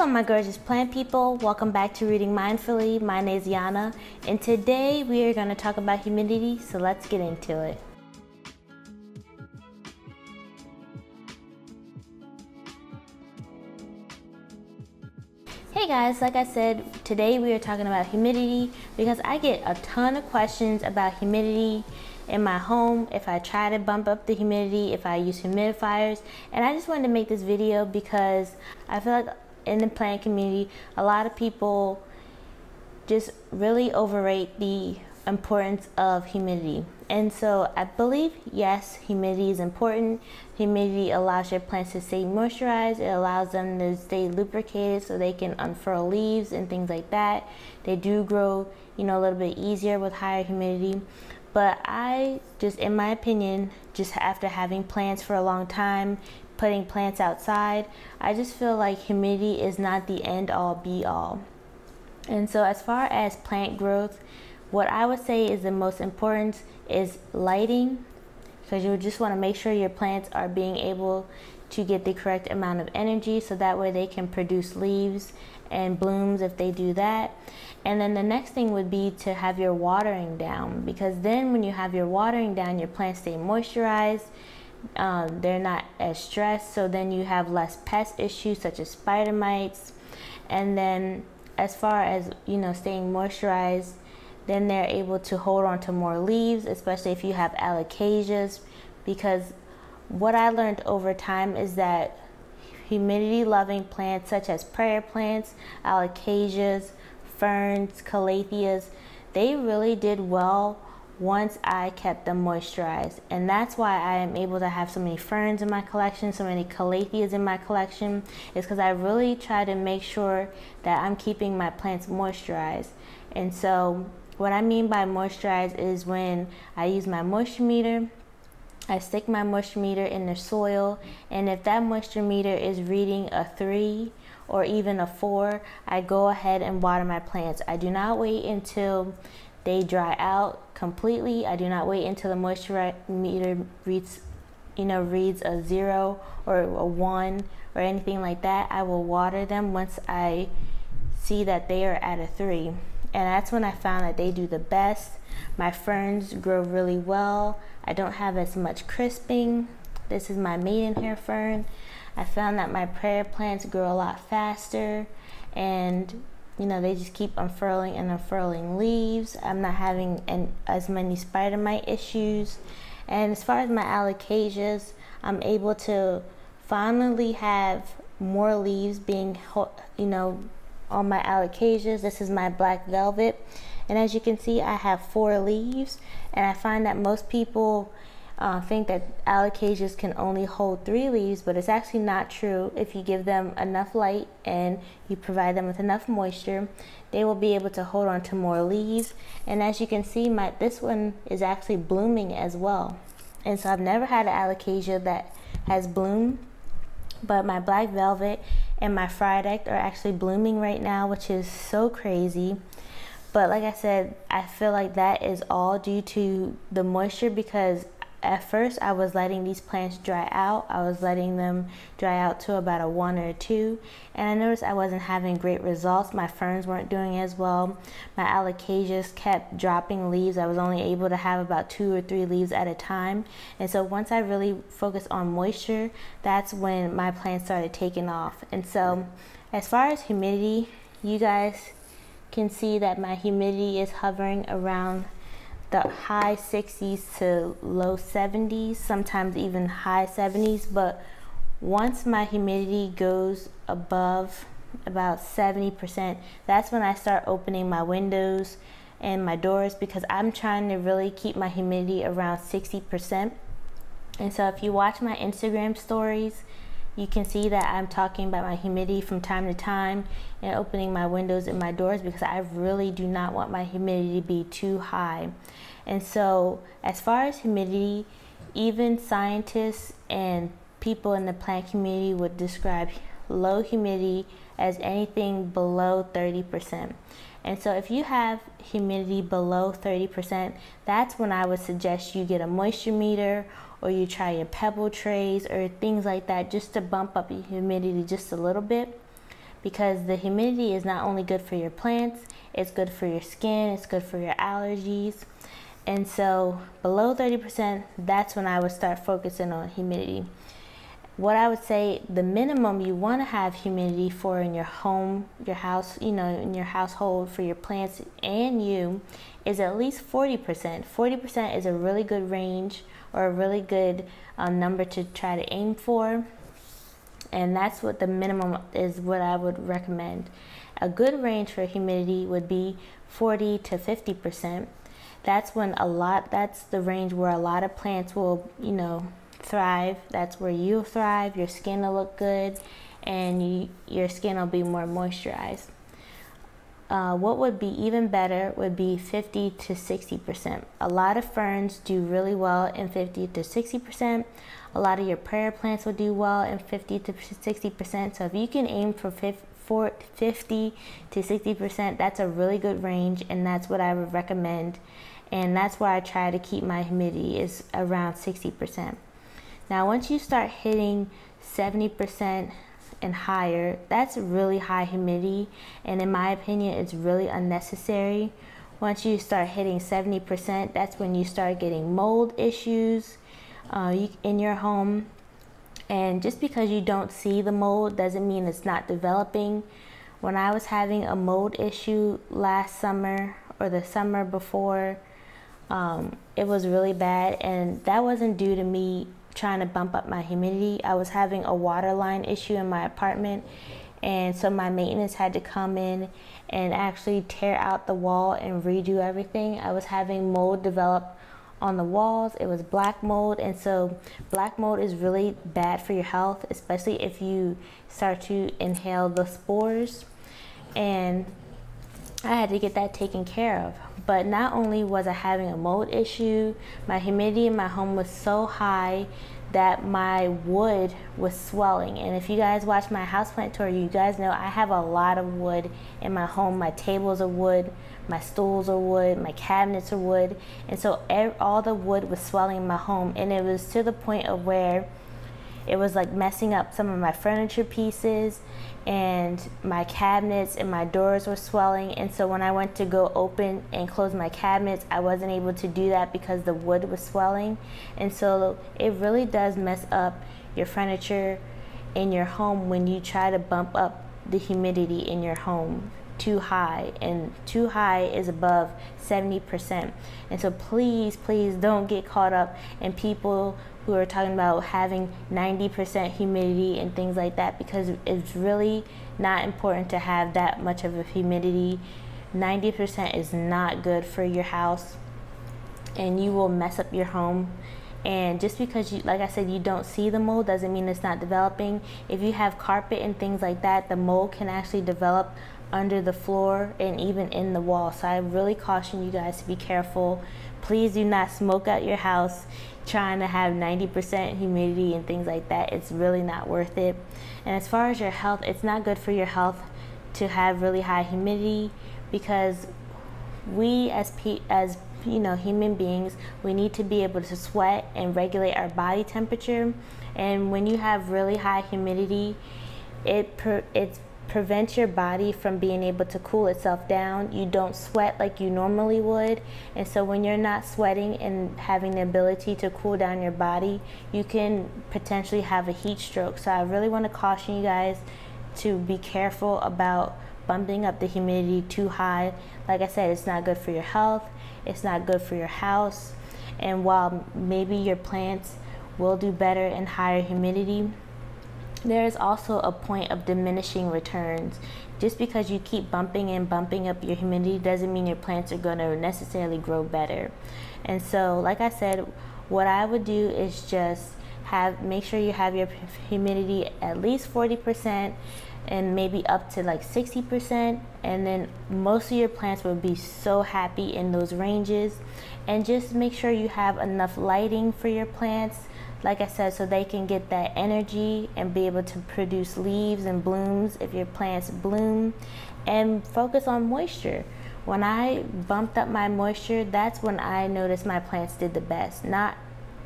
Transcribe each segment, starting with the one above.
Hello my gorgeous plant people, welcome back to Reading Mindfully. My name is Yana and today we are going to talk about humidity, so let's get into it. Hey guys, like I said, today we are talking about humidity because I get a ton of questions about humidity in my home, if I try to bump up the humidity, if I use humidifiers, and I just wanted to make this video because I feel like in the plant community, a lot of people just really overrate the importance of humidity. And so I believe, yes, humidity is important. Humidity allows your plants to stay moisturized. It allows them to stay lubricated so they can unfurl leaves and things like that. They do grow, a little bit easier with higher humidity. But I just, in my opinion, just after having plants for a long time, putting plants outside, I just feel like humidity is not the end all be all. And so as far as plant growth, what I would say is the most important is lighting, because you just want to make sure your plants are being able to get the correct amount of energy so that way they can produce leaves and blooms if they do that. And then the next thing would be to have your watering down, because then when you have your watering down, your plants stay moisturized, they're not as stressed, so then you have less pest issues such as spider mites. And then as far as staying moisturized, then they're able to hold on to more leaves, especially if you have alocasias, because what I learned over time is that humidity loving plants such as prayer plants, alocasias, ferns, calatheas, they really did well once I kept them moisturized. And that's why I am able to have so many ferns in my collection, so many calatheas in my collection, is because I really try to make sure that I'm keeping my plants moisturized. And so what I mean by moisturized is when I use my moisture meter, I stick my moisture meter in the soil, and if that moisture meter is reading a 3 or even a 4, I go ahead and water my plants. I do not wait until they dry out completely. I do not wait until the moisture meter reads a 0 or a 1 or anything like that. I will water them once I see that they are at a 3. And that's when I found that they do the best. My ferns grow really well. I don't have as much crisping. This is my maidenhair fern. I found that my prayer plants grow a lot faster, and they just keep unfurling and unfurling leaves. I'm not having as many spider mite issues. And as far as my alocasias, I'm able to finally have more leaves being on my alocasias. This is my black velvet, and as you can see, I have 4 leaves, and I find that most people think that alocasias can only hold 3 leaves, but it's actually not true. If you give them enough light and you provide them with enough moisture, they will be able to hold on to more leaves. And as you can see, this one is actually blooming as well. And so I've never had an alocasia that has bloomed, but my black velvet and my fried egg are actually blooming right now, which is so crazy. But like I said, I feel like that is all due to the moisture, because at first I was letting these plants dry out. I was letting them dry out to about a 1 or a 2, and I noticed I wasn't having great results. My ferns weren't doing as well. My alocasias kept dropping leaves. I was only able to have about 2 or 3 leaves at a time. And so once I really focused on moisture, that's when my plants started taking off. And so as far as humidity, you guys can see that my humidity is hovering around the high 60s to low 70s, sometimes even high 70s. But once my humidity goes above about 70%, that's when I start opening my windows and my doors, because I'm trying to really keep my humidity around 60%. And so if you watch my Instagram stories, you can see that I'm talking about my humidity from time to time and opening my windows and my doors, because I really do not want my humidity to be too high. And so as far as humidity, even scientists and people in the plant community would describe low humidity as anything below 30%. And so if you have humidity below 30%, that's when I would suggest you get a moisture meter, or you try your pebble trays or things like that, just to bump up your humidity just a little bit. because the humidity is not only good for your plants, it's good for your skin, it's good for your allergies. And so below 30%, that's when I would start focusing on humidity. What I would say, the minimum you want to have humidity for in your home, your house, you know, in your household, for your plants and you, is at least 40%. 40% is a really good range, or a really good number to try to aim for. And that's what the minimum is, what I would recommend. A good range for humidity would be 40 to 50%. That's the range where a lot of plants will, you know, thrive. That's where you'll thrive, your skin will look good, and your skin will be more moisturized. What would be even better would be 50 to 60%. A lot of ferns do really well in 50 to 60%. A lot of your prayer plants will do well in 50 to 60%. So if you can aim for 50 to 60%, that's a really good range, and that's what I would recommend. And that's why I try to keep my humidity is around 60%. Now, once you start hitting 70% and higher, that's really high humidity, and in my opinion, it's really unnecessary. Once you start hitting 70%, that's when you start getting mold issues in your home. And just because you don't see the mold doesn't mean it's not developing. When I was having a mold issue last summer or the summer before, it was really bad, and that wasn't due to me trying to bump up my humidity. I was having a water line issue in my apartment, and so my maintenance had to come in and actually tear out the wall and redo everything. I was having mold develop on the walls. It was black mold, and so black mold is really bad for your health, especially if you start to inhale the spores, and I had to get that taken care of. But not only was I having a mold issue, my humidity in my home was so high that my wood was swelling. And if you guys watch my houseplant tour, you guys know I have a lot of wood in my home. My tables are wood, my stools are wood, my cabinets are wood. And so all the wood was swelling in my home, and it was to the point of where it was like messing up some of my furniture pieces, and my cabinets and my doors were swelling. And so when I went to go open and close my cabinets, I wasn't able to do that because the wood was swelling. And so it really does mess up your furniture in your home when you try to bump up the humidity in your home too high, and too high is above 70%. And so please don't get caught up in people who are talking about having 90% humidity and things like that, because it's really not important to have that much of a humidity. 90% is not good for your house, and you will mess up your home. And just because you, like I said, you don't see the mold doesn't mean it's not developing. If you have carpet and things like that, the mold can actually develop under the floor and even in the wall. So I really caution you guys to be careful. Please do not smoke out your house trying to have 90% humidity and things like that. It's really not worth it. And as far as your health, it's not good for your health to have really high humidity, because we as you know, human beings, we need to be able to sweat and regulate our body temperature. And when you have really high humidity, it prevents your body from being able to cool itself down. You don't sweat like you normally would, and so when you're not sweating and having the ability to cool down your body, you can potentially have a heat stroke. So I really want to caution you guys to be careful about bumping up the humidity too high. Like I said, it's not good for your health, it's not good for your house, and while maybe your plants will do better in higher humidity, there is also a point of diminishing returns. Just because you keep bumping up your humidity doesn't mean your plants are going to necessarily grow better. And so, like I said, what I would do is just make sure you have your humidity at least 40%, and maybe up to like 60%, and then most of your plants will be so happy in those ranges. And just make sure you have enough lighting for your plants, like I said, so they can get that energy and be able to produce leaves and blooms if your plants bloom. And focus on moisture. When I bumped up my moisture, that's when I noticed my plants did the best. Not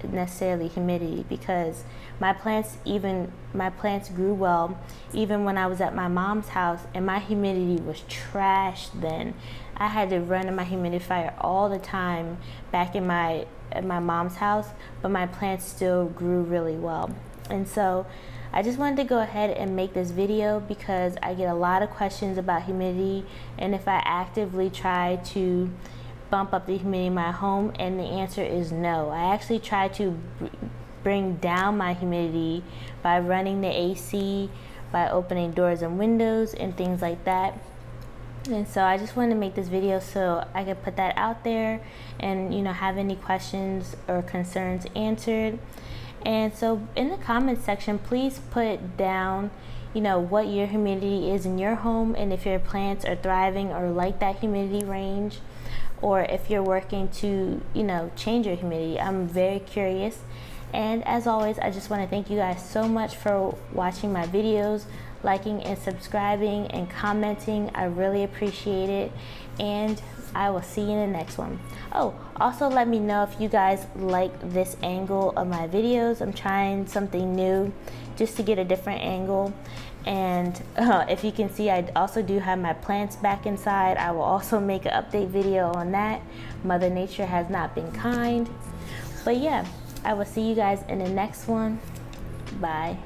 necessarily humidity, because my plants grew well even when I was at my mom's house, and my humidity was trash then. I had to run my humidifier all the time back at my mom's house, but my plants still grew really well. And so I just wanted to go ahead and make this video because I get a lot of questions about humidity and if I actively try to bump up the humidity in my home, and the answer is no. I actually try to bring down my humidity by running the AC, by opening doors and windows and things like that. And so I just wanted to make this video so I could put that out there and, you know, have any questions or concerns answered. And so in the comments section, please put down, you know, what your humidity is in your home, and if your plants are thriving or like that humidity range, or if you're working to, you know, change your humidity. I'm very curious. And as always, I just want to thank you guys so much for watching my videos, liking and subscribing and commenting. I really appreciate it, and I will see you in the next one. Oh, also let me know if you guys like this angle of my videos. I'm trying something new just to get a different angle. And if you can see, I also do have my plants back inside. I will also make an update video on that. Mother Nature has not been kind. But yeah, I will see you guys in the next one. Bye.